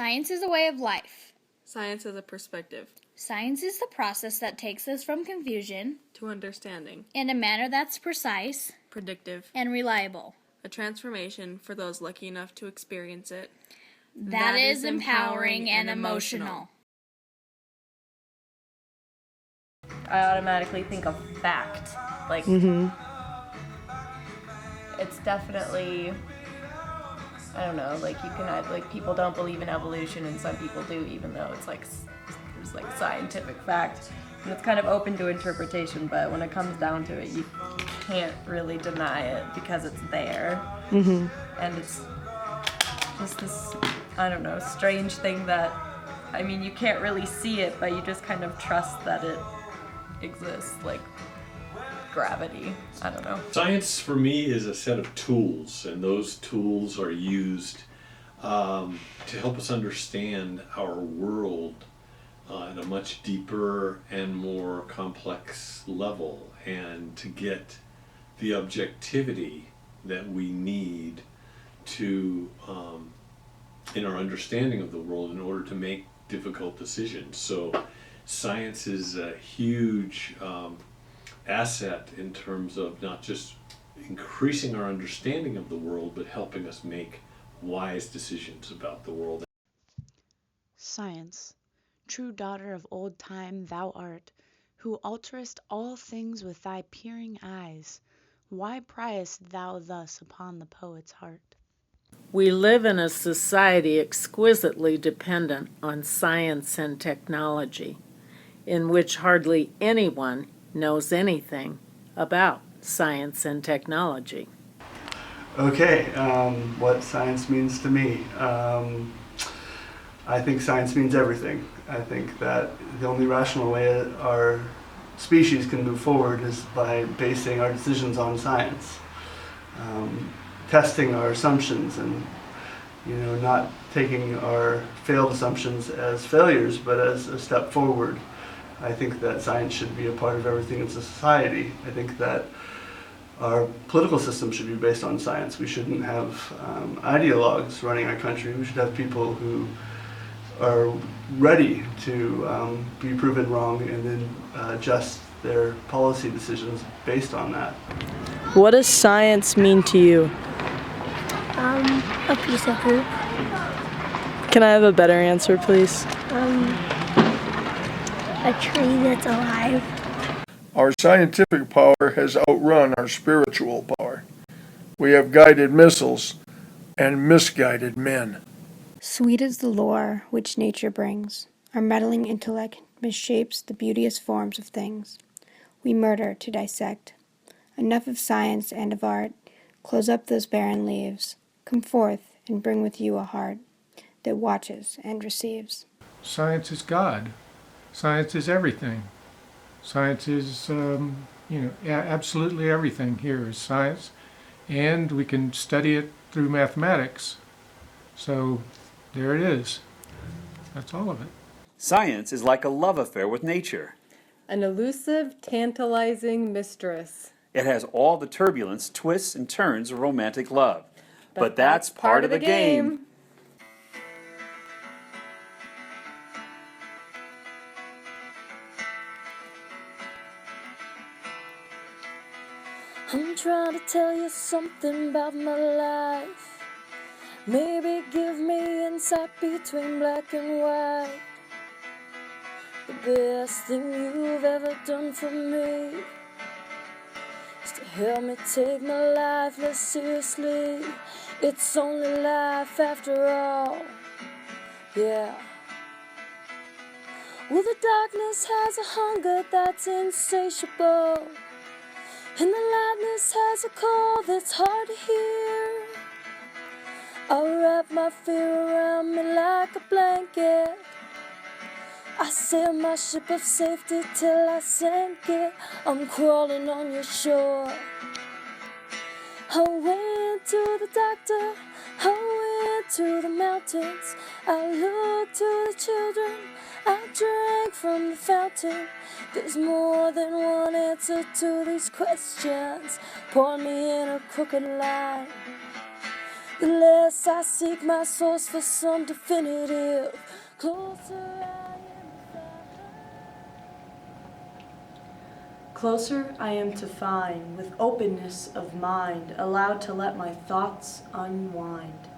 Science is a way of life. Science is a perspective. Science is the process that takes us from confusion to understanding in a manner that's precise, predictive, and reliable. A transformation for those lucky enough to experience it. That is empowering and emotional. I automatically think of fact. Like, it's definitely, I don't know, like you can have, like, people don't believe in evolution and some people do, even though it's like, there's like scientific fact. And it's kind of open to interpretation, but when it comes down to it, you can't really deny it because it's there. And it's just this, I don't know, strange thing that, I mean, you can't really see it, but you just kind of trust that it exists, like gravity. I don't know. Science for me is a set of tools, and those tools are used to help us understand our world at a much deeper and more complex level, and to get the objectivity that we need to in our understanding of the world in order to make difficult decisions. So science is a huge asset in terms of not just increasing our understanding of the world, but helping us make wise decisions about the world. Science, true daughter of old time thou art, who alterest all things with thy peering eyes, why priest thou thus upon the poet's heart? We live in a society exquisitely dependent on science and technology, in which hardly anyone knows anything about science and technology. Okay, what science means to me. I think science means everything. I think that the only rational way our species can move forward is by basing our decisions on science, testing our assumptions, and not taking our failed assumptions as failures, but as a step forward. I think that science should be a part of everything in society. I think that our political system should be based on science. We shouldn't have ideologues running our country. We should have people who are ready to be proven wrong and then adjust their policy decisions based on that. What does science mean to you? A piece of poop. Can I have a better answer, please? A tree that's alive. Our scientific power has outrun our spiritual power. We have guided missiles and misguided men. Sweet is the lore which nature brings. Our meddling intellect misshapes the beauteous forms of things. We murder to dissect. Enough of science and of art. Close up those barren leaves. Come forth and bring with you a heart that watches and receives. Science is God. Science is everything. Science is, absolutely everything here is science, and we can study it through mathematics. So there it is. That's all of it. Science is like a love affair with nature. An elusive, tantalizing mistress. It has all the turbulence, twists, and turns of romantic love. But that's part of the game. I'm trying to tell you something about my life. Maybe give me insight between black and white. The best thing you've ever done for me is to help me take my life less seriously. It's only life after all. Yeah. Well, the darkness has a hunger that's insatiable, and the lightness has a call that's hard to hear. I'll wrap my fear around me like a blanket. I sail my ship of safety till I sink it. I'm crawling on your shore. I went to the doctor, I went to the mountains, I looked to the children, I drank from the fountain. There's more than one answer to these questions. Pour me in a crooked line. the less I seek my source for some definitive. Closer I Closer I am to find, with openness of mind, allowed to let my thoughts unwind.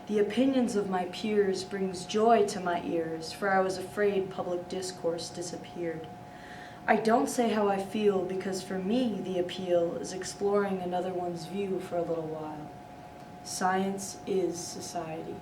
The opinions of my peers brings joy to my ears, for I was afraid public discourse disappeared. I don't say how I feel, because for me the appeal is exploring another one's view for a little while. Science is society.